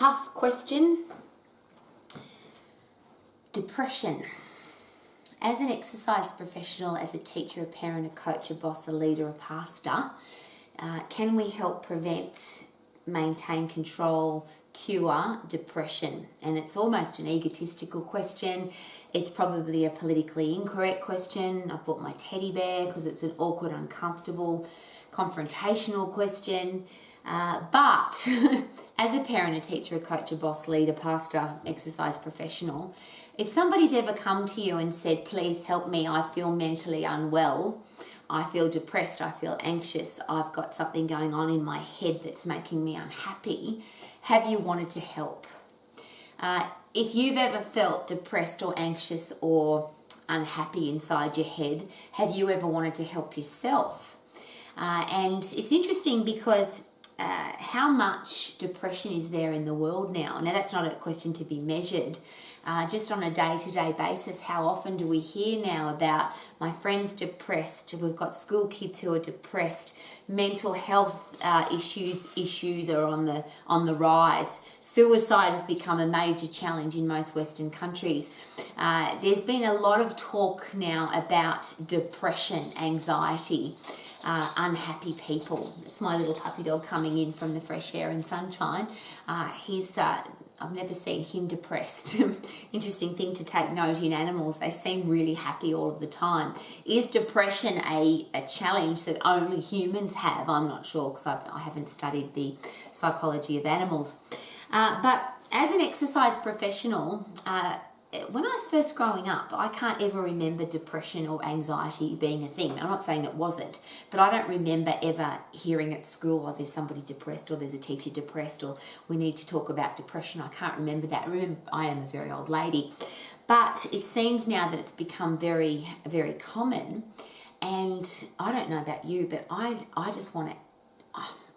tough question. Depression. As an exercise professional, as a teacher, a parent, a coach, a boss, a leader, a pastor, can we help prevent, maintain, control, cure depression? And it's almost an egotistical question. It's probably a politically incorrect question. I've bought my teddy bear because it's an awkward, uncomfortable, confrontational question. But as a parent, a teacher, a coach, a boss, leader, pastor, exercise professional, if somebody's ever come to you and said, please help me, I feel mentally unwell, I feel depressed, I feel anxious, I've got something going on in my head that's making me unhappy, have you wanted to help? If you've ever felt depressed or anxious or unhappy inside your head, have you ever wanted to help yourself? And it's interesting because how much depression is there in the world now? Now, that's not a question to be measured. Just on a day-to-day basis, how often do we hear now about my friend's depressed? We've got school kids who are depressed. Mental health issues are on the rise. Suicide has become a major challenge in most Western countries. There's been a lot of talk now about depression, anxiety, unhappy people. It's my little puppy dog coming in from the fresh air and sunshine. I've never seen him depressed. Interesting thing to take note in animals. They seem really happy all of the time. Is depression a challenge that only humans have? I'm not sure because I haven't studied the psychology of animals. But as an exercise professional, when I was first growing up, I can't ever remember depression or anxiety being a thing. I'm not saying it wasn't, but I don't remember ever hearing at school, oh, there's somebody depressed or there's a teacher depressed or we need to talk about depression. I can't remember that. I am a very old lady. But it seems now that it's become very, very common. And I don't know about you, but I just want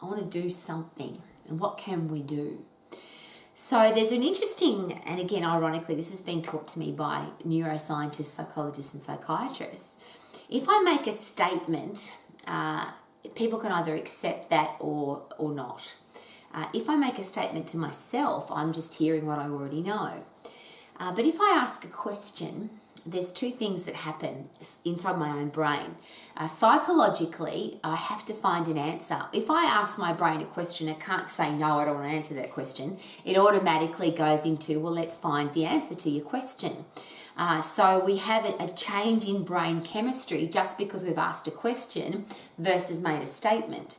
to do something. And what can we do? So there's an interesting, and again, ironically, this has been taught to me by neuroscientists, psychologists, and psychiatrists. If I make a statement, people can either accept that or not. If I make a statement to myself, I'm just hearing what I already know. But if I ask a question, there's two things that happen inside my own brain. Psychologically, I have to find an answer. If I ask my brain a question, it can't say, no, I don't want to answer that question. It automatically goes into, well, let's find the answer to your question. So we have a change in brain chemistry just because we've asked a question versus made a statement.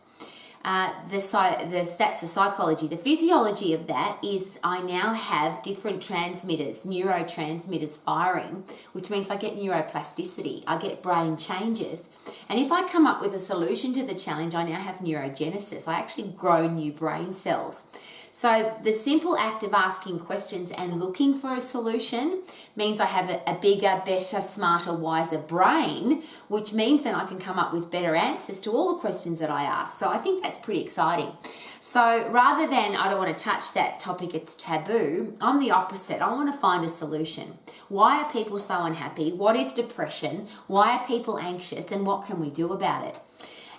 That's the psychology. The physiology of that is I now have different neurotransmitters firing, which means I get neuroplasticity, I get brain changes. And if I come up with a solution to the challenge, I now have neurogenesis. I actually grow new brain cells. So the simple act of asking questions and looking for a solution means I have a bigger, better, smarter, wiser brain, which means then I can come up with better answers to all the questions that I ask. So I think that's pretty exciting. So rather than I don't want to touch that topic, it's taboo, I'm the opposite. I want to find a solution. Why are people so unhappy? What is depression? Why are people anxious? And what can we do about it?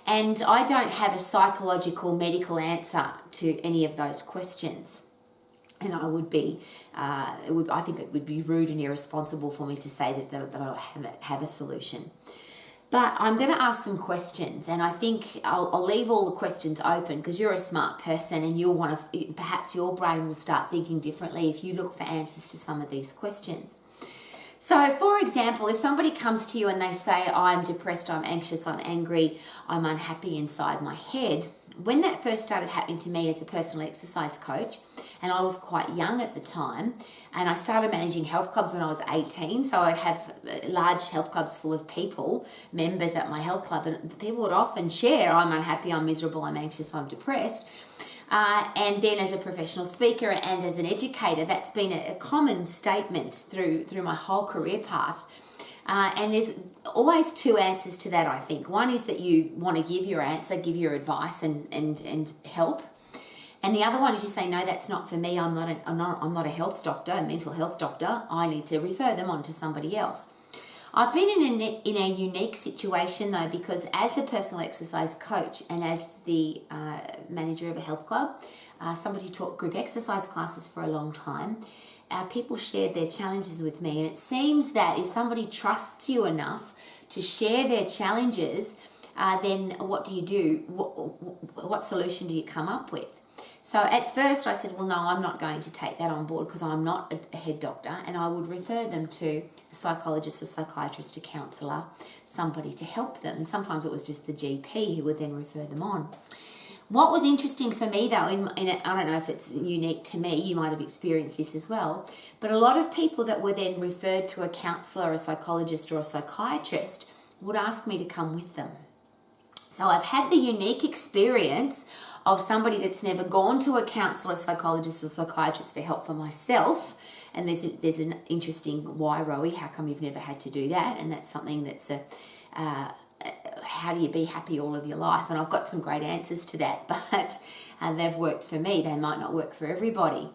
And I don't have a psychological medical answer to any of those questions. And I would be, I think it would be rude and irresponsible for me to say that I have a solution. But I'm going to ask some questions, and I think I'll leave all the questions open because you're a smart person and you'll want to, perhaps your brain will start thinking differently if you look for answers to some of these questions. So, for example, if somebody comes to you and they say, I'm depressed, I'm anxious, I'm angry, I'm unhappy inside my head, when that first started happening to me as a personal exercise coach, and I was quite young at the time, and I started managing health clubs when I was 18, so I'd have large health clubs full of people, members at my health club, and the people would often share, I'm unhappy, I'm miserable, I'm anxious, I'm depressed. And then as a professional speaker and as an educator, that's been a common statement through my whole career path. And there's always two answers to that, I think. One is that you want to give your answer, give your advice and help. And the other one is you say, no, that's not for me. I'm not a health doctor, a mental health doctor. I need to refer them on to somebody else. I've been in a unique situation though, because as a personal exercise coach and as the manager of a health club, somebody who taught group exercise classes for a long time, people shared their challenges with me. And it seems that if somebody trusts you enough to share their challenges, then what do? What solution do you come up with? So at first I said, well, no, I'm not going to take that on board because I'm not a head doctor, and I would refer them to a psychologist, a psychiatrist, a counsellor, somebody to help them. And sometimes it was just the GP who would then refer them on. What was interesting for me though, I don't know if it's unique to me, you might have experienced this as well, but a lot of people that were then referred to a counsellor, a psychologist or a psychiatrist would ask me to come with them. So I've had the unique experience of somebody that's never gone to a counsellor, psychologist or psychiatrist for help for myself. And there's an interesting why, Rowie, how come you've never had to do that? And that's something that's how do you be happy all of your life? And I've got some great answers to that, but they've worked for me. They might not work for everybody.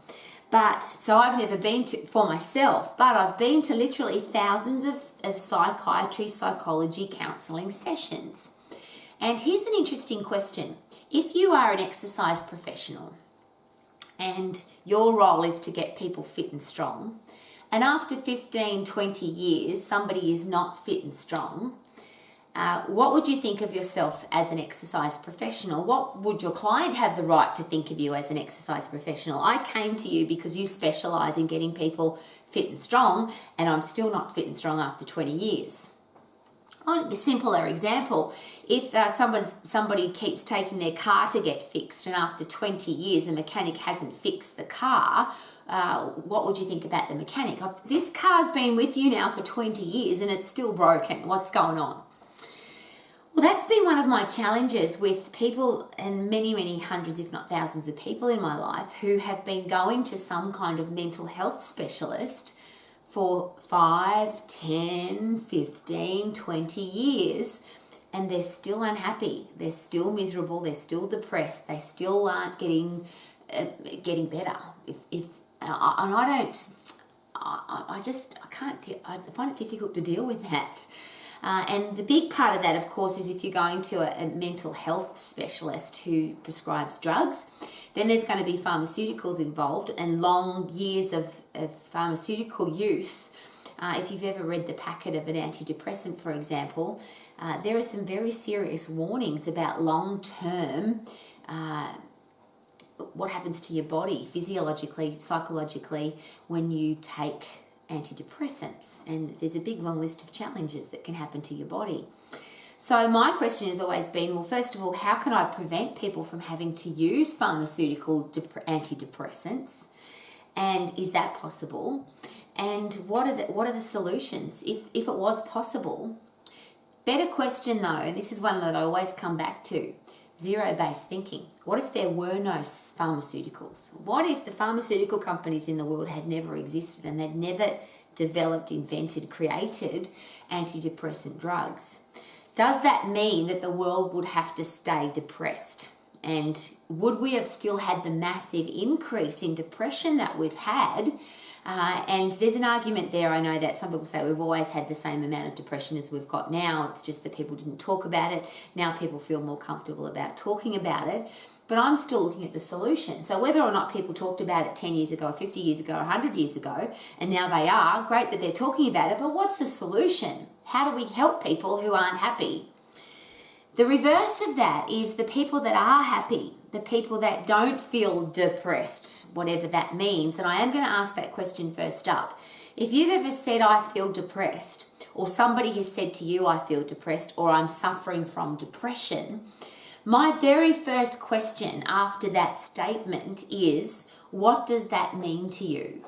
But so I've never been to for myself, but I've been to literally thousands of psychiatry, psychology, counselling sessions. And here's an interesting question. If you are an exercise professional and your role is to get people fit and strong, and after 15, 20 years, somebody is not fit and strong, what would you think of yourself as an exercise professional? What would your client have the right to think of you as an exercise professional? I came to you because you specialise in getting people fit and strong, and I'm still not fit and strong after 20 years. A simpler example, if somebody keeps taking their car to get fixed and after 20 years the mechanic hasn't fixed the car, what would you think about the mechanic? This car's been with you now for 20 years and it's still broken. What's going on? Well, that's been one of my challenges with people, and many, many hundreds, if not thousands of people in my life who have been going to some kind of mental health specialist for 5, 10, 15, 20 years, and they're still unhappy, they're still miserable, they're still depressed, they still aren't getting better. I find it difficult to deal with that. And the big part of that, of course, is if you're going to a mental health specialist who prescribes drugs, then there's going to be pharmaceuticals involved and long years of pharmaceutical use. If you've ever read the packet of an antidepressant, for example, there are some very serious warnings about long-term what happens to your body physiologically, psychologically, when you take antidepressants. And there's a big long list of challenges that can happen to your body. So my question has always been, well, first of all, how can I prevent people from having to use pharmaceutical antidepressants? And is that possible? And what are the solutions? If it was possible, better question though, and this is one that I always come back to, zero-based thinking. What if there were no pharmaceuticals? What if the pharmaceutical companies in the world had never existed and they'd never developed, invented, created antidepressant drugs? Does that mean that the world would have to stay depressed? And would we have still had the massive increase in depression that we've had? And there's an argument there. I know that some people say we've always had the same amount of depression as we've got now. It's just that people didn't talk about it. Now people feel more comfortable about talking about it. But I'm still looking at the solution. So whether or not people talked about it 10 years ago, 50 years ago, 100 years ago, and now they are, great that they're talking about it, but what's the solution? How do we help people who aren't happy? The reverse of that is the people that are happy, the people that don't feel depressed, whatever that means. And I am going to ask that question first up. If you've ever said, I feel depressed, or somebody has said to you, I feel depressed, or I'm suffering from depression, my very first question after that statement is, what does that mean to you?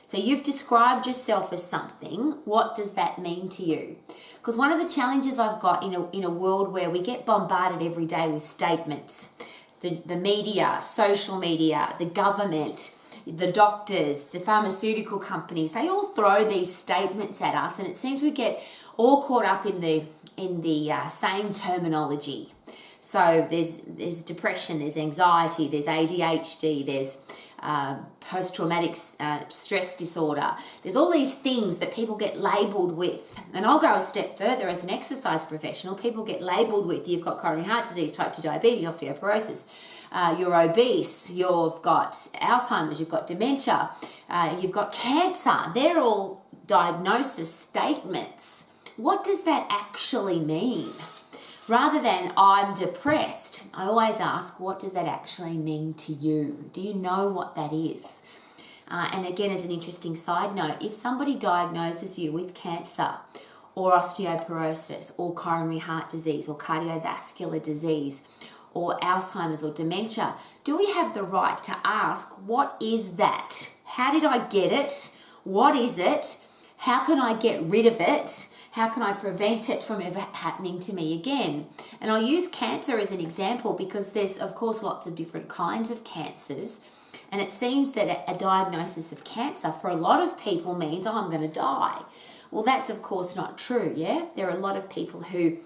So you've described yourself as something. What does that mean to you? Because one of the challenges I've got in a world where we get bombarded every day with statements, the media, social media, the government, the doctors, the pharmaceutical companies, they all throw these statements at us, and it seems we get all caught up in the same terminology. So there's depression, there's anxiety, there's ADHD, there's post-traumatic stress disorder. There's all these things that people get labelled with. And I'll go a step further as an exercise professional. People get labelled with, you've got coronary heart disease, type 2 diabetes, osteoporosis, you're obese, you've got Alzheimer's, you've got dementia, you've got cancer. They're all diagnosis statements. What does that actually mean? Rather than I'm depressed, I always ask, what does that actually mean to you? Do you know what that is? And again, as an interesting side note, if somebody diagnoses you with cancer or osteoporosis or coronary heart disease or cardiovascular disease or Alzheimer's or dementia, do we have the right to ask, what is that? How did I get it? What is it? How can I get rid of it? How can I prevent it from ever happening to me again? And I'll use cancer as an example because there's, of course, lots of different kinds of cancers. And it seems that a diagnosis of cancer for a lot of people means, oh, I'm going to die. Well, that's, of course, not true, yeah? There are a lot of people who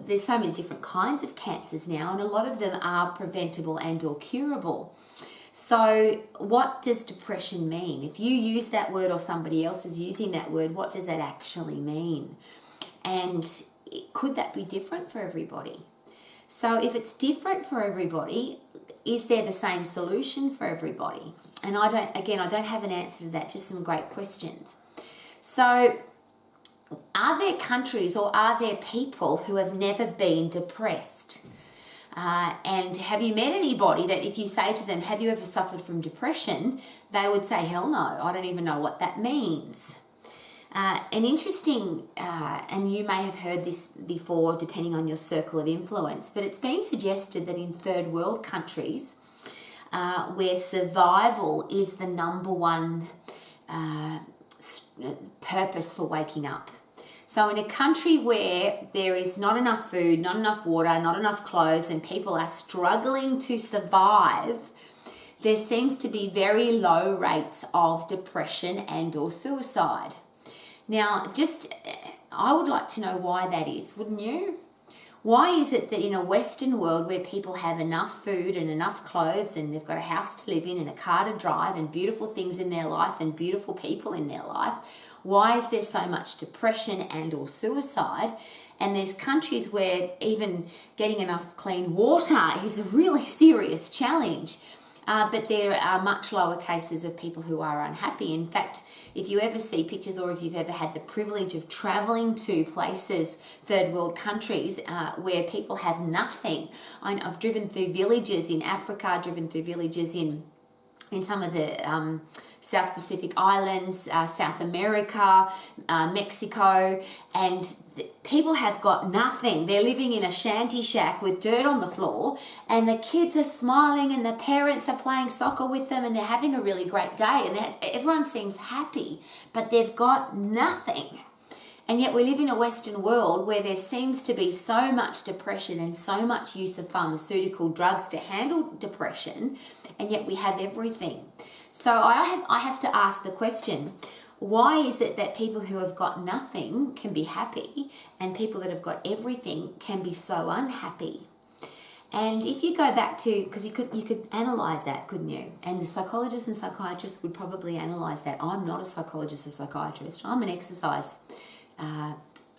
there's so many different kinds of cancers now, and a lot of them are preventable and or curable. So what does depression mean? If you use that word or somebody else is using that word, what does that actually mean? And could that be different for everybody? So if it's different for everybody, is there the same solution for everybody? And I don't have an answer to that, just some great questions. So are there countries or are there people who have never been depressed? And have you met anybody that if you say to them, have you ever suffered from depression? They would say, hell no, I don't even know what that means. An interesting, and you may have heard this before depending on your circle of influence, but it's been suggested that in third world countries where survival is the number one purpose for waking up. So in a country where there is not enough food, not enough water, not enough clothes, and people are struggling to survive, there seems to be very low rates of depression and or suicide. Now, I would like to know why that is, wouldn't you? Why is it that in a Western world where people have enough food and enough clothes and they've got a house to live in and a car to drive and beautiful things in their life and beautiful people in their life, why is there so much depression and or suicide? And there's countries where even getting enough clean water is a really serious challenge. But there are much lower cases of people who are unhappy. In fact, if you ever see pictures or if you've ever had the privilege of traveling to places, third world countries, where people have nothing. I've driven through villages in Africa, driven through villages in some of the South Pacific Islands, South America, Mexico, and people have got nothing. They're living in a shanty shack with dirt on the floor, and the kids are smiling and the parents are playing soccer with them and they're having a really great day and everyone seems happy, but they've got nothing. And yet we live in a Western world where there seems to be so much depression and so much use of pharmaceutical drugs to handle depression, and yet we have everything. So I have to ask the question, why is it that people who have got nothing can be happy and people that have got everything can be so unhappy? And if you go back to, because you could analyse that, couldn't you? And the psychologists and psychiatrists would probably analyse that. I'm not a psychologist or psychiatrist. I'm an exercise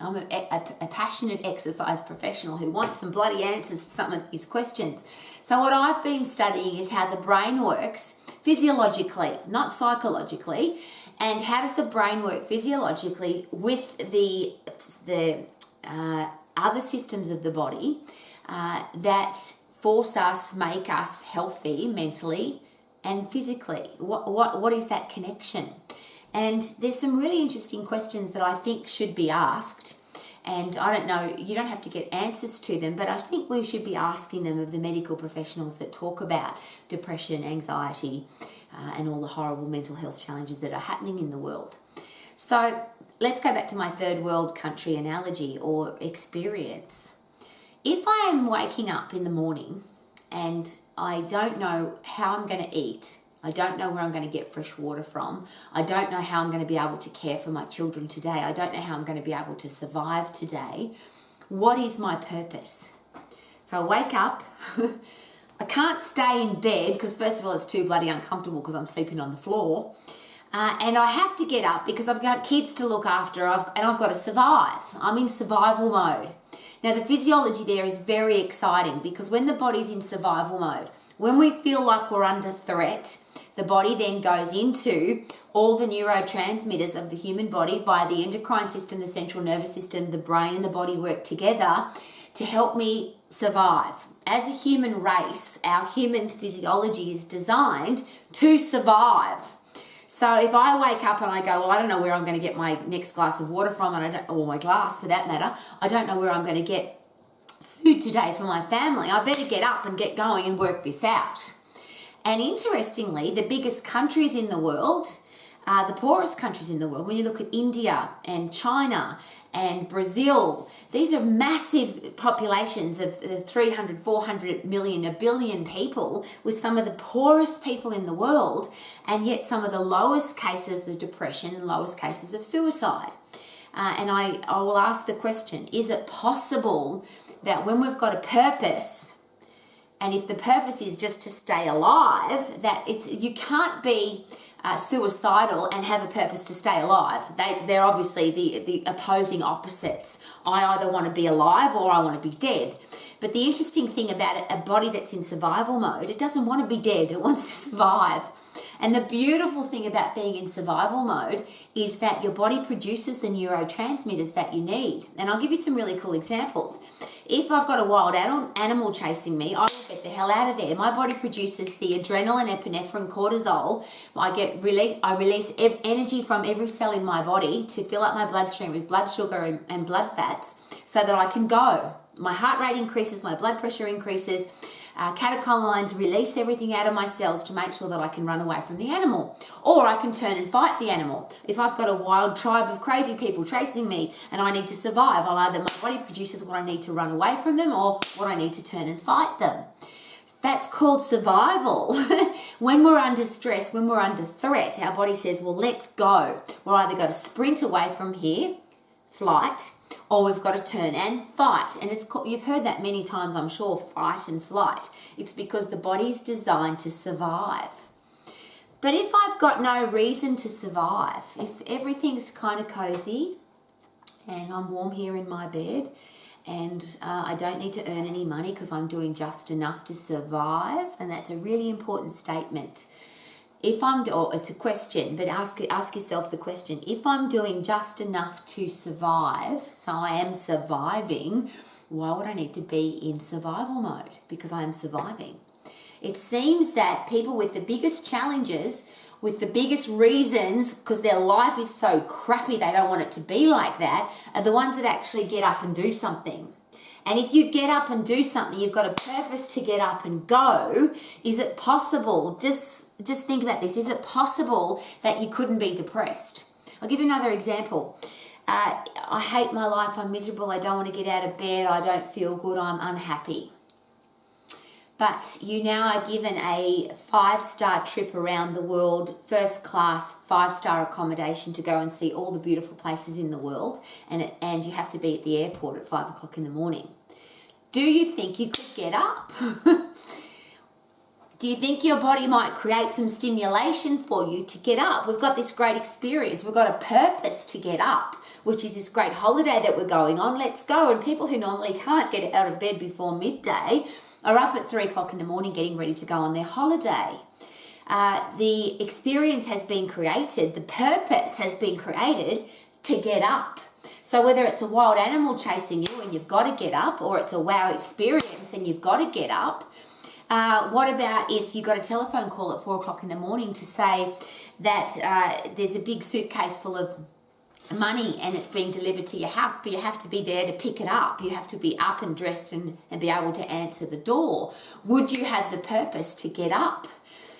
I'm a passionate exercise professional who wants some bloody answers to some of these questions. So what I've been studying is how the brain works physiologically, not psychologically, and how does the brain work physiologically with the other systems of the body that force us, make us healthy mentally and physically. What is that connection? And there's some really interesting questions that I think should be asked. And I don't know, you don't have to get answers to them, but I think we should be asking them of the medical professionals that talk about depression, anxiety, and all the horrible mental health challenges that are happening in the world. So let's go back to my third world country analogy or experience. If I am waking up in the morning and I don't know how I'm going to eat, I don't know where I'm going to get fresh water from. I don't know how I'm going to be able to care for my children today. I don't know how I'm going to be able to survive today. What is my purpose? So I wake up, I can't stay in bed because first of all it's too bloody uncomfortable because I'm sleeping on the floor. And I have to get up because I've got kids to look after and I've got to survive. I'm in survival mode. Now the physiology there is very exciting because when the body's in survival mode, when we feel like we're under threat, the body then goes into all the neurotransmitters of the human body via the endocrine system, the central nervous system, the brain and the body work together to help me survive. As a human race, our human physiology is designed to survive. So if I wake up and I go, well, I don't know where I'm going to get my next glass of water from, or my glass for that matter, I don't know where I'm going to get food today for my family, I better get up and get going and work this out. And interestingly, the biggest countries in the world are the poorest countries in the world. When you look at India and China and Brazil, these are massive populations of 300, 400 million, a billion people with some of the poorest people in the world and yet some of the lowest cases of depression and lowest cases of suicide. And I will ask the question, is it possible that when we've got a purpose, and if the purpose is just to stay alive, that you can't be suicidal and have a purpose to stay alive. They're obviously the opposing opposites. I either want to be alive or I want to be dead. But the interesting thing about a body that's in survival mode, it doesn't want to be dead. It wants to survive. And the beautiful thing about being in survival mode is that your body produces the neurotransmitters that you need. And I'll give you some really cool examples. If I've got a wild animal chasing me, I will get the hell out of there. My body produces the adrenaline, epinephrine, cortisol. I release energy from every cell in my body to fill up my bloodstream with blood sugar and blood fats so that I can go. My heart rate increases, my blood pressure increases. Catecholamines release everything out of my cells to make sure that I can run away from the animal. Or I can turn and fight the animal. If I've got a wild tribe of crazy people chasing me and I need to survive, I'll either my body produces what I need to run away from them or what I need to turn and fight them. That's called survival. When we're under stress, when we're under threat, our body says, well, let's go. We're either got to sprint away from here, flight, or we've got to turn and fight. And it's called, you've heard that many times, I'm sure, fight and flight. It's because the body's designed to survive. But if I've got no reason to survive, if everything's kind of cozy and I'm warm here in my bed and I don't need to earn any money because I'm doing just enough to survive, and that's a really important statement. It's a question, but ask yourself the question. If I'm doing just enough to survive, so I am surviving, why would I need to be in survival mode? Because I am surviving. It seems that people with the biggest challenges, with the biggest reasons, because their life is so crappy they don't want it to be like that, are the ones that actually get up and do something. And if you get up and do something, you've got a purpose to get up and go. Is it possible, just think about this, is it possible that you couldn't be depressed? I'll give you another example. I hate my life, I'm miserable, I don't want to get out of bed, I don't feel good, I'm unhappy. But you now are given a 5-star trip around the world, first class, 5-star accommodation to go and see all the beautiful places in the world, and you have to be at the airport at 5 o'clock in the morning. Do you think you could get up? Do you think your body might create some stimulation for you to get up? We've got this great experience. We've got a purpose to get up, which is this great holiday that we're going on. Let's go. And people who normally can't get out of bed before midday are up at 3 o'clock in the morning getting ready to go on their holiday. The experience has been created, the purpose has been created to get up. So whether it's a wild animal chasing you and you've got to get up, or it's a wow experience and you've got to get up, what about if you got a telephone call at 4 o'clock in the morning to say that there's a big suitcase full of money and it's being delivered to your house, but you have to be there to pick it up. You have to be up and dressed and be able to answer the door. Would you have the purpose to get up?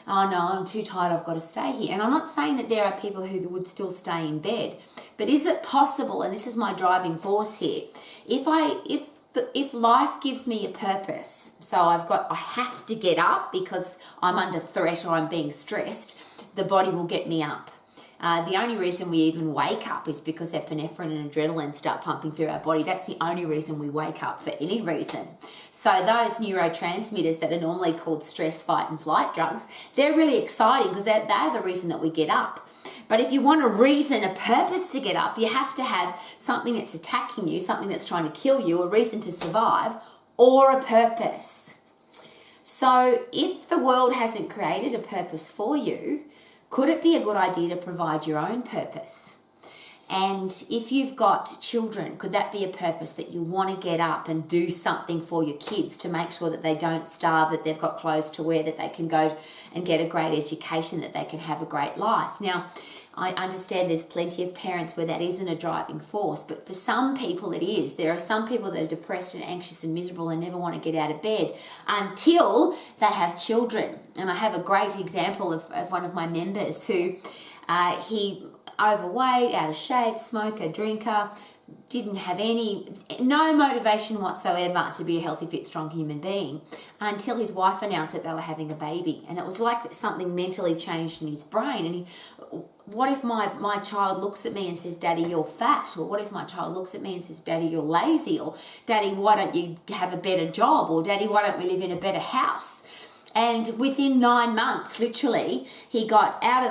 Oh no, I'm too tired, I've got to stay here. And I'm not saying that there are people who would still stay in bed, but is it possible, and this is my driving force here, if life gives me a purpose, so I have to get up because I'm under threat or I'm being stressed, the body will get me up. The only reason we even wake up is because epinephrine and adrenaline start pumping through our body. That's the only reason we wake up for any reason. So those neurotransmitters that are normally called stress, fight and flight drugs, they're really exciting because they're the reason that we get up. But if you want a reason, a purpose to get up, you have to have something that's attacking you, something that's trying to kill you, a reason to survive, or a purpose. So if the world hasn't created a purpose for you, could it be a good idea to provide your own purpose? And if you've got children, could that be a purpose that you want to get up and do something for your kids to make sure that they don't starve, that they've got clothes to wear, that they can go and get a great education, that they can have a great life? Now, I understand there's plenty of parents where that isn't a driving force, but for some people it is. There are some people that are depressed and anxious and miserable and never want to get out of bed until they have children. And I have a great example of one of my members who he overweight, out of shape, smoker, drinker, didn't have no motivation whatsoever to be a healthy, fit, strong human being until his wife announced that they were having a baby. And it was like something mentally changed in his brain. And what if my child looks at me and says, Daddy, you're fat? Or what if my child looks at me and says, Daddy, you're lazy? Or Daddy, why don't you have a better job? Or Daddy, why don't we live in a better house? And within 9 months, literally, he got out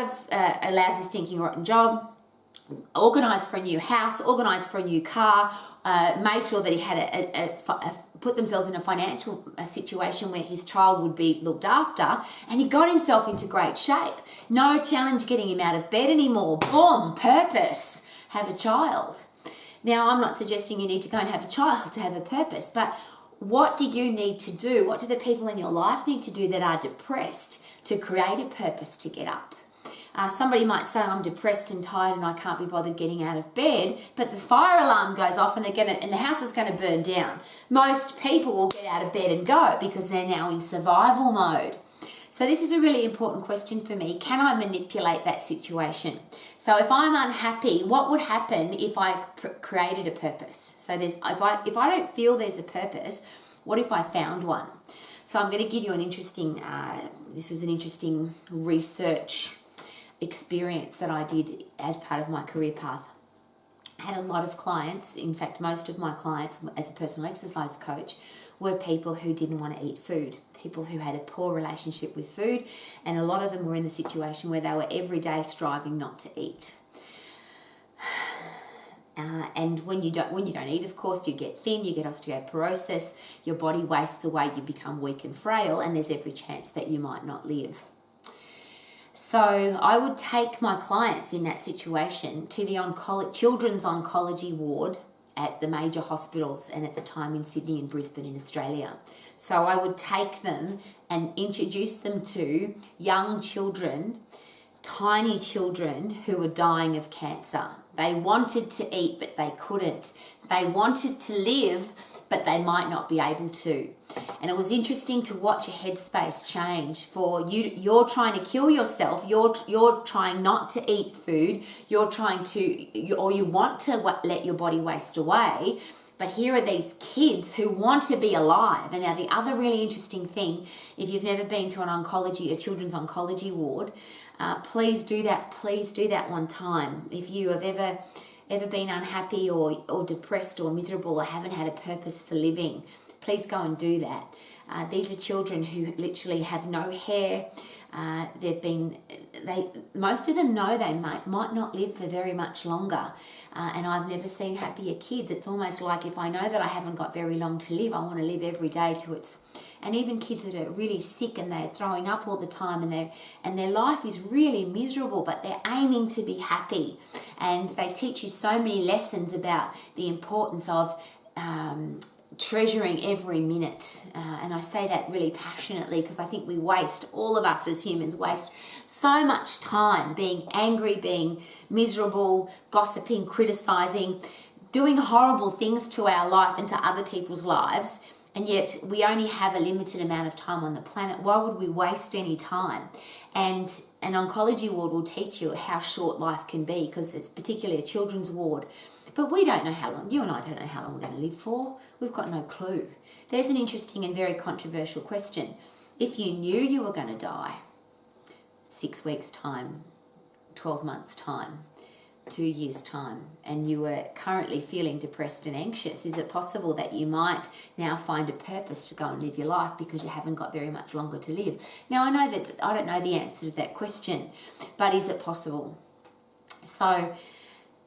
of a lousy, stinking, rotten job, organised for a new house, organised for a new car, made sure that he had put themselves in a financial situation where his child would be looked after, and he got himself into great shape. No challenge getting him out of bed anymore. Boom, purpose, have a child. Now, I'm not suggesting you need to go and have a child to have a purpose, but what do you need to do? What do the people in your life need to do that are depressed to create a purpose to get up? Somebody might say, I'm depressed and tired and I can't be bothered getting out of bed, but the fire alarm goes off and the house is going to burn down. Most people will get out of bed and go because they're now in survival mode. So this is a really important question for me. Can I manipulate that situation? So if I'm unhappy, what would happen if I created a purpose? So if I don't feel there's a purpose, what if I found one? So I'm going to give you this was an interesting research experience that I did as part of my career path. I had a lot of clients, in fact most of my clients as a personal exercise coach were people who didn't want to eat food, people who had a poor relationship with food, and a lot of them were in the situation where they were every day striving not to eat. And when you don't eat, of course, you get thin, you get osteoporosis, your body wastes away, you become weak and frail, and there's every chance that you might not live. So I would take my clients in that situation to the children's oncology ward at the major hospitals, and at the time in Sydney and Brisbane in Australia. So I would take them and introduce them to young children, tiny children who were dying of cancer. They wanted to eat, but they couldn't. They wanted to live, but they might not be able to. And it was interesting to watch a headspace change. For you're trying to kill yourself. You're trying not to eat food. You want to let your body waste away. But here are these kids who want to be alive. And now the other really interesting thing, if you've never been to a children's oncology ward, please do that. Please do that one time. If you have ever been unhappy or depressed or miserable or haven't had a purpose for living, please go and do that. These are children who literally have no hair. Most of them know they might not live for very much longer. And I've never seen happier kids. It's almost like if I know that I haven't got very long to live, I want to live every day to its... And even kids that are really sick and they're throwing up all the time and their life is really miserable, but they're aiming to be happy. And they teach you so many lessons about the importance of treasuring every minute. And I say that really passionately because I think all of us as humans waste so much time being angry, being miserable, gossiping, criticizing, doing horrible things to our life and to other people's lives. And yet we only have a limited amount of time on the planet. Why would we waste any time? And an oncology ward will teach you how short life can be, because it's particularly a children's ward. But we don't know how long, you and I don't know how long we're going to live for. We've got no clue. There's an interesting and very controversial question. If you knew you were going to die 6 weeks' time, 12 months' time, 2 years' time, and you were currently feeling depressed and anxious, is it possible that you might now find a purpose to go and live your life because you haven't got very much longer to live? Now, I know that I don't know the answer to that question, but is it possible? So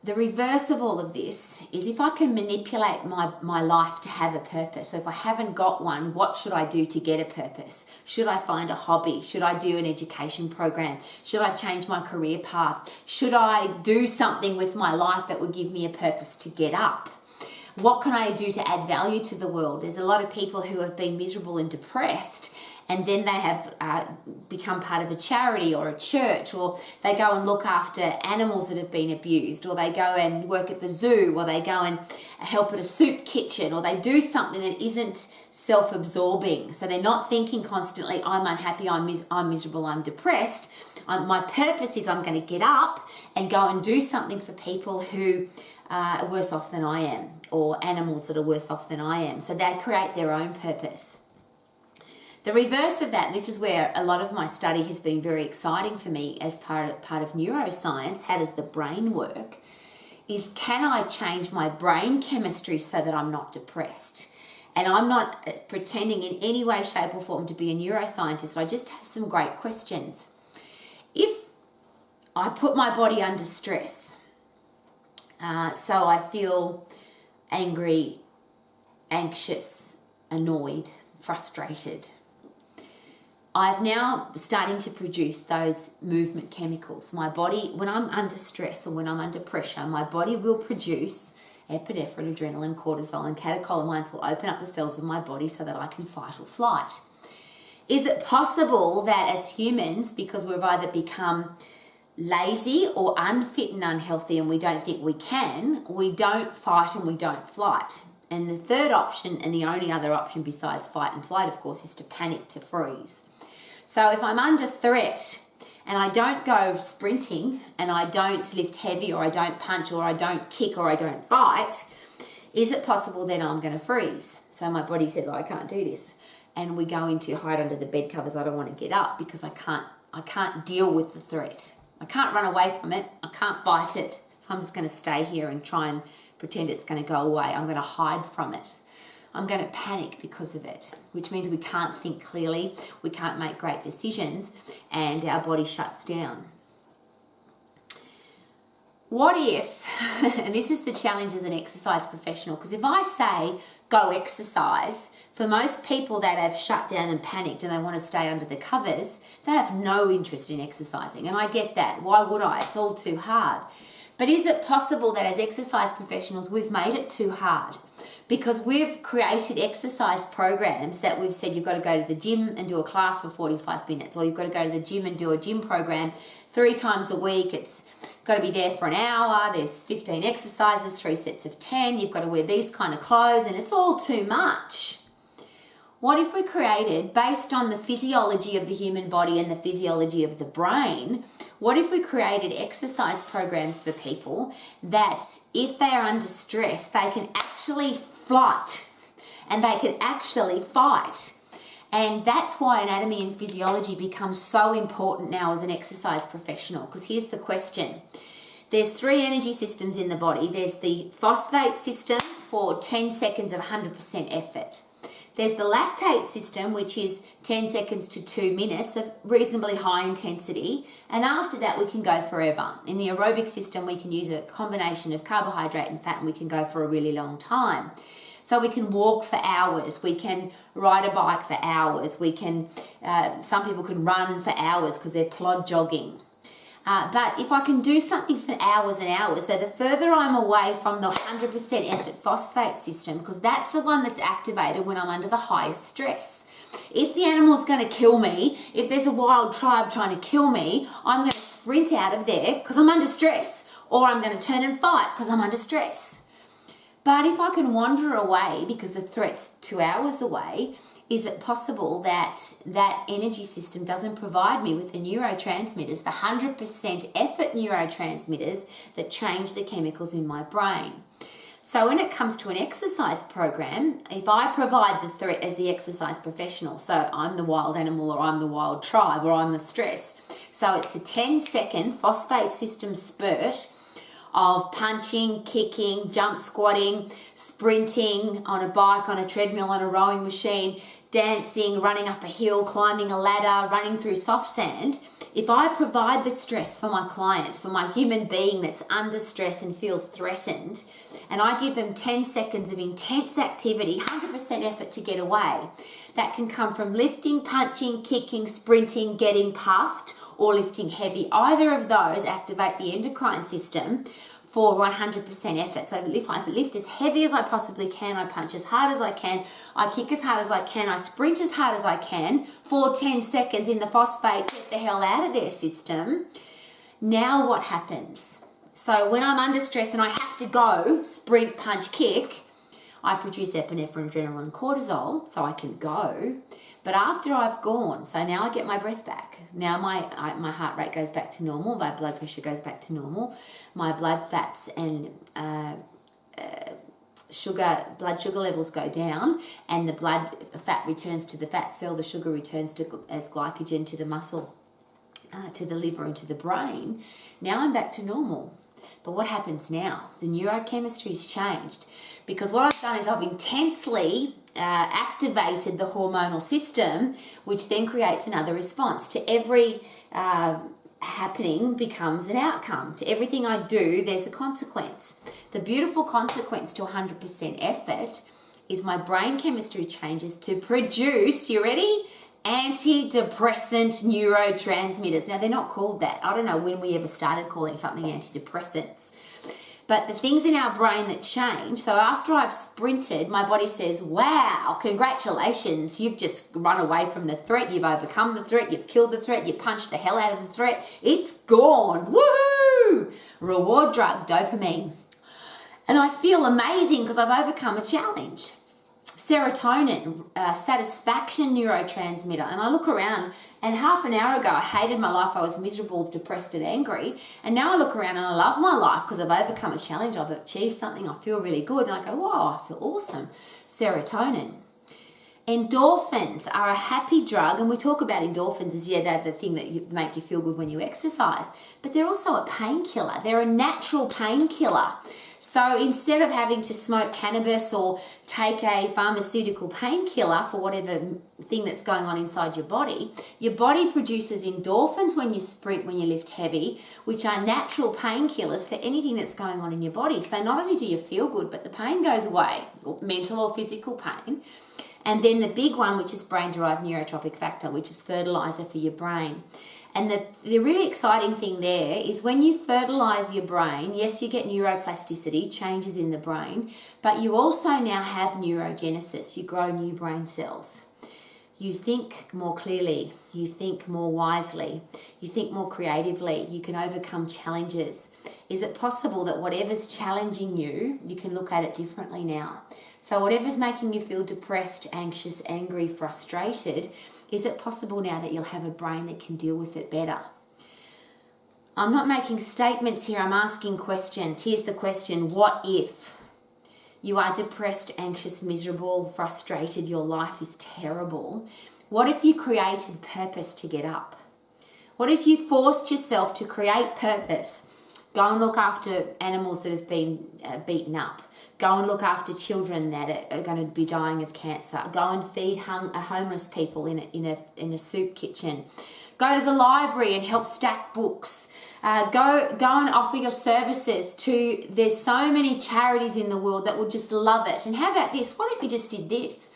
the reverse of all of this is if I can manipulate my life to have a purpose. So if I haven't got one, what should I do to get a purpose? Should I find a hobby? Should I do an education program? Should I change my career path? Should I do something with my life that would give me a purpose to get up? What can I do to add value to the world? There's a lot of people who have been miserable and depressed, and then they have become part of a charity or a church, or they go and look after animals that have been abused, or they go and work at the zoo, or they go and help at a soup kitchen, or they do something that isn't self-absorbing. So they're not thinking constantly, I'm unhappy, I'm miserable, I'm depressed. My purpose is I'm going to get up and go and do something for people who are worse off than I am, or animals that are worse off than I am. So they create their own purpose. The reverse of that, and this is where a lot of my study has been very exciting for me as part of neuroscience, how does the brain work, is can I change my brain chemistry so that I'm not depressed? And I'm not pretending in any way, shape or form to be a neuroscientist. I just have some great questions. If I put my body under stress, so I feel angry, anxious, annoyed, frustrated, I've now starting to produce those movement chemicals. My body, when I'm under stress or when I'm under pressure, my body will produce epinephrine, adrenaline, cortisol, and catecholamines will open up the cells of my body so that I can fight or flight. Is it possible that as humans, because we've either become lazy or unfit and unhealthy and we don't think we can, we don't fight and we don't flight? And the third option, and the only other option besides fight and flight, of course, is to panic, to freeze. So if I'm under threat and I don't go sprinting and I don't lift heavy or I don't punch or I don't kick or I don't fight, is it possible then I'm going to freeze? So my body says, I can't do this. And we go into hide under the bed covers. I don't want to get up because I can't deal with the threat. I can't run away from it. I can't fight it. So I'm just going to stay here and try and pretend it's going to go away. I'm going to hide from it. I'm going to panic because of it, which means we can't think clearly, we can't make great decisions, and our body shuts down. What if, and this is the challenge as an exercise professional, because if I say go exercise, for most people that have shut down and panicked and they want to stay under the covers, they have no interest in exercising. And I get that. Why would I? It's all too hard. But is it possible that as exercise professionals, we've made it too hard? Because we've created exercise programs that we've said you've got to go to the gym and do a class for 45 minutes, or you've got to go to the gym and do a gym program 3 times a week. It's got to be there for an hour. There's 15 exercises, 3 sets of 10. You've got to wear these kind of clothes, and it's all too much. What if we created, based on the physiology of the human body and the physiology of the brain, what if we created exercise programs for people that if they are under stress, they can actually flight and they can actually fight? And that's why anatomy and physiology becomes so important now as an exercise professional. Because here's the question. There's 3 energy systems in the body. There's the phosphate system for 10 seconds of 100% effort. There's the lactate system, which is 10 seconds to 2 minutes of reasonably high intensity. And after that, we can go forever. In the aerobic system, we can use a combination of carbohydrate and fat, and we can go for a really long time. So we can walk for hours. We can ride a bike for hours. We can, some people can run for hours because they're plod jogging. But if I can do something for hours and hours, so the further I'm away from the 100% effort phosphate system, because that's the one that's activated when I'm under the highest stress. If the animal's going to kill me, if there's a wild tribe trying to kill me, I'm going to sprint out of there because I'm under stress, or I'm going to turn and fight because I'm under stress. But if I can wander away because the threat's 2 hours away, is it possible that that energy system doesn't provide me with the neurotransmitters, the 100% effort neurotransmitters that change the chemicals in my brain? So when it comes to an exercise program, if I provide the threat as the exercise professional, so I'm the wild animal or I'm the wild tribe or I'm the stress, So it's a 10-second phosphate system spurt of punching, kicking, jump squatting, sprinting on a bike, on a treadmill, on a rowing machine, dancing, running up a hill, climbing a ladder, running through soft sand. If I provide the stress for my client, for my human being that's under stress and feels threatened, and I give them 10 seconds of intense activity, 100% effort to get away, that can come from lifting, punching, kicking, sprinting, getting puffed, or lifting heavy. Either of those activate the endocrine system for 100% effort. So if I lift as heavy as I possibly can, I punch as hard as I can, I kick as hard as I can, I sprint as hard as I can for 10 seconds in the phosphate, get the hell out of their system. Now what happens? So when I'm under stress and I have to go, sprint, punch, kick, I produce epinephrine, adrenaline, and cortisol so I can go. But after I've gone, so now I get my breath back. Now my heart rate goes back to normal, my blood pressure goes back to normal, my blood fats and blood sugar levels go down, and the blood fat returns to the fat cell, the sugar returns as glycogen to the muscle, to the liver and to the brain. Now I'm back to normal. But what happens now? The neurochemistry's changed, because what I've done is I've intensely activated the hormonal system, which then creates another response. To every happening becomes an outcome. To everything I do, there's a consequence. The beautiful consequence to 100% effort is my brain chemistry changes to produce, you ready? Antidepressant neurotransmitters. Now, they're not called that. I don't know when we ever started calling something antidepressants. But the things in our brain that change, so after I've sprinted, my body says, wow, congratulations, you've just run away from the threat, you've overcome the threat, you've killed the threat, you punched the hell out of the threat, it's gone, woohoo! Reward drug, dopamine. And I feel amazing because I've overcome a challenge. Serotonin, satisfaction neurotransmitter. And I look around, and half an hour ago I hated my life, I was miserable, depressed and angry, and now I look around and I love my life because I've overcome a challenge, I've achieved something, I feel really good, and I go, wow, I feel awesome. Serotonin. Endorphins are a happy drug, and we talk about endorphins as, yeah, they're the thing that make you feel good when you exercise, but they're also a painkiller. They're a natural painkiller. So instead of having to smoke cannabis or take a pharmaceutical painkiller for whatever thing that's going on inside your body produces endorphins when you sprint, when you lift heavy, which are natural painkillers for anything that's going on in your body. So not only do you feel good, but the pain goes away, or mental or physical pain. And then the big one, which is brain-derived neurotropic factor, which is fertilizer for your brain. And the really exciting thing there is when you fertilize your brain, yes, you get neuroplasticity, changes in the brain, but you also now have neurogenesis. You grow new brain cells. You think more clearly, you think more wisely, you think more creatively, you can overcome challenges. Is it possible that whatever's challenging you, you can look at it differently now? So whatever's making you feel depressed, anxious, angry, frustrated, is it possible now that you'll have a brain that can deal with it better? I'm not making statements here, I'm asking questions. Here's the question, what if you are depressed, anxious, miserable, frustrated, your life is terrible? What if you created purpose to get up? What if you forced yourself to create purpose? Go and look after animals that have been beaten up. Go and look after children that are going to be dying of cancer. Go and feed homeless people in a soup kitchen. Go to the library and help stack books. Go and offer your services to, there's so many charities in the world that would just love it. And how about this? What if you just did this?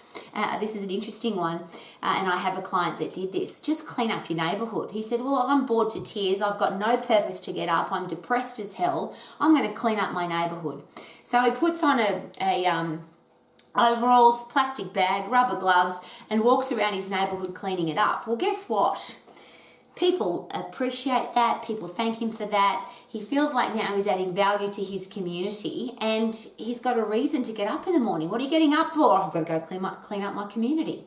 This is an interesting one, and I have a client that did this. Just clean up your neighbourhood. He said, well, I'm bored to tears. I've got no purpose to get up. I'm depressed as hell. I'm going to clean up my neighbourhood. So he puts on a overalls, plastic bag, rubber gloves, and walks around his neighbourhood cleaning it up. Well, guess what? People appreciate that. People thank him for that. He feels like now he's adding value to his community, and he's got a reason to get up in the morning. What are you getting up for? I've got to go clean up my community.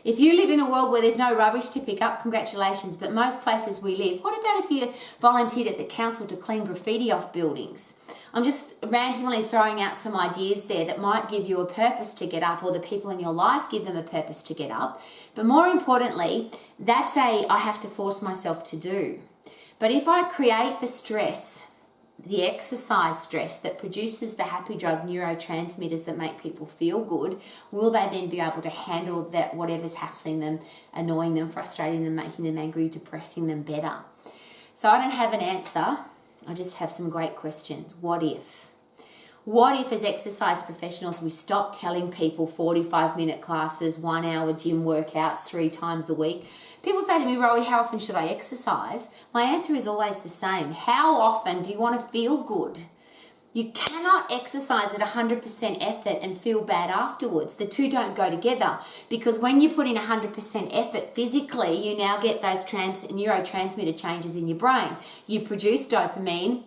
If you live in a world where there's no rubbish to pick up, congratulations, but most places we live, what about if you volunteered at the council to clean graffiti off buildings? I'm just randomly throwing out some ideas there that might give you a purpose to get up, or the people in your life give them a purpose to get up. But more importantly, that's I have to force myself to do. But if I create the stress, the exercise stress that produces the happy drug neurotransmitters that make people feel good, will they then be able to handle that, whatever's hassling them, annoying them, frustrating them, making them angry, depressing them better? So I don't have an answer. I just have some great questions. What if? What if, as exercise professionals, we stop telling people 45-minute classes, 1 hour gym workouts 3 times a week? People say to me, Rowie, how often should I exercise? My answer is always the same. How often do you want to feel good? You cannot exercise at 100% effort and feel bad afterwards. The two don't go together, because when you put in 100% effort physically, you now get those neurotransmitter changes in your brain. You produce dopamine,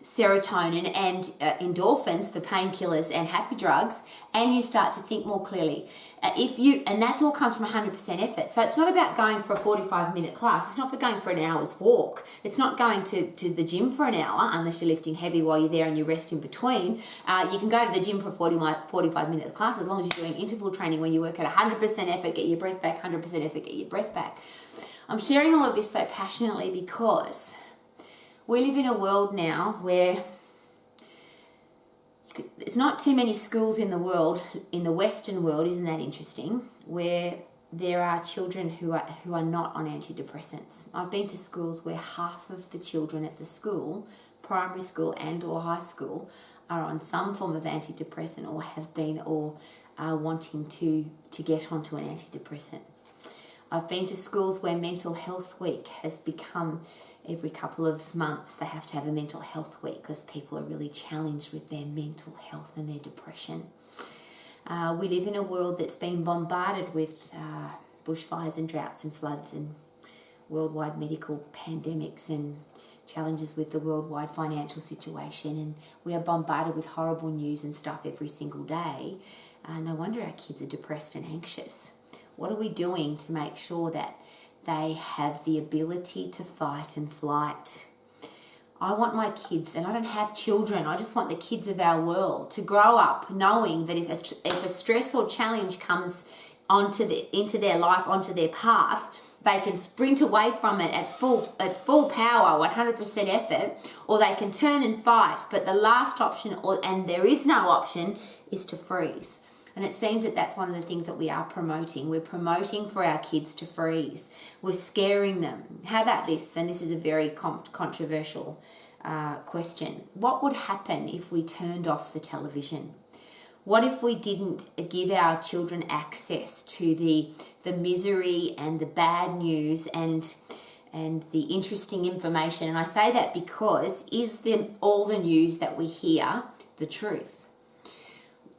serotonin and endorphins for painkillers and happy drugs, and you start to think more clearly. And that's all comes from 100% effort. So it's not about going for a 45-minute class. It's not for going for an hour's walk. It's not going to the gym for an hour, unless you're lifting heavy while you're there and you rest in between. You can go to the gym for a 45-minute class, as long as you're doing interval training where you work at 100% effort, get your breath back, 100% effort, get your breath back. I'm sharing all of this so passionately because we live in a world now where there's not too many schools in the world, in the Western world, isn't that interesting, where there are children who are not on antidepressants. I've been to schools where half of the children at the school, primary school and or high school, are on some form of antidepressant or have been or are wanting to get onto an antidepressant. I've been to schools where Mental Health Week has become, every couple of months they have to have a mental health week because people are really challenged with their mental health and their depression. We live in a world that's been bombarded with bushfires and droughts and floods and worldwide medical pandemics and challenges with the worldwide financial situation, and we are bombarded with horrible news and stuff every single day. No wonder our kids are depressed and anxious. What are we doing to make sure that they have the ability to fight and flight? I want my kids, and I don't have children, I just want the kids of our world to grow up knowing that if a stress or challenge comes into their life, onto their path, they can sprint away from it at full power, 100% effort, or they can turn and fight. But the last option, and there is no option, is to freeze. And it seems that that's one of the things that we are promoting. We're promoting for our kids to freeze. We're scaring them. How about this? And this is a very controversial question. What would happen if we turned off the television? What if we didn't give our children access to the misery and the bad news and the interesting information? And I say that because all the news that we hear the truth?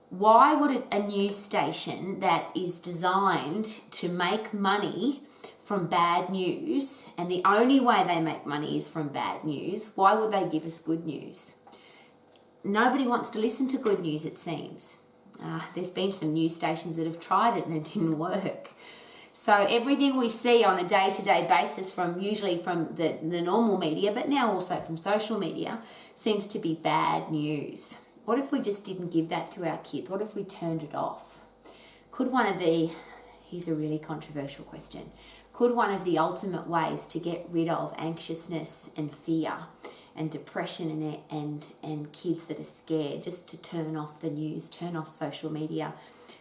Why would a news station that is designed to make money from bad news, and the only way they make money is from bad news, why would they give us good news? Nobody wants to listen to good news, it seems. There's been some news stations that have tried it and it didn't work. So everything we see on a day-to-day basis, usually from the normal media, but now also from social media, seems to be bad news. What if we just didn't give that to our kids? What if we turned it off? Here's a really controversial question. Could one of the ultimate ways to get rid of anxiousness and fear and depression and kids that are scared, just to turn off the news, turn off social media,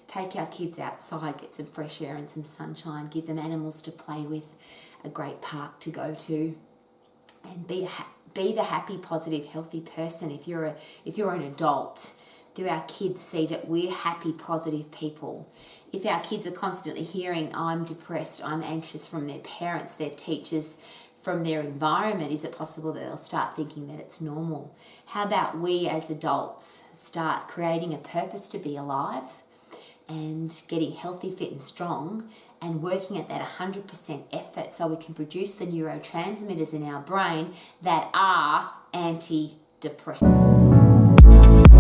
take our kids outside, get some fresh air and some sunshine, give them animals to play with, a great park to go to, and be the happy, positive, healthy person? If you're an adult, do our kids see that we're happy, positive people? If our kids are constantly hearing, I'm depressed, I'm anxious, from their parents, their teachers, from their environment, is it possible that they'll start thinking that it's normal? How about we as adults start creating a purpose to be alive and getting healthy, fit and strong, and working at that 100% effort so we can produce the neurotransmitters in our brain that are antidepressants.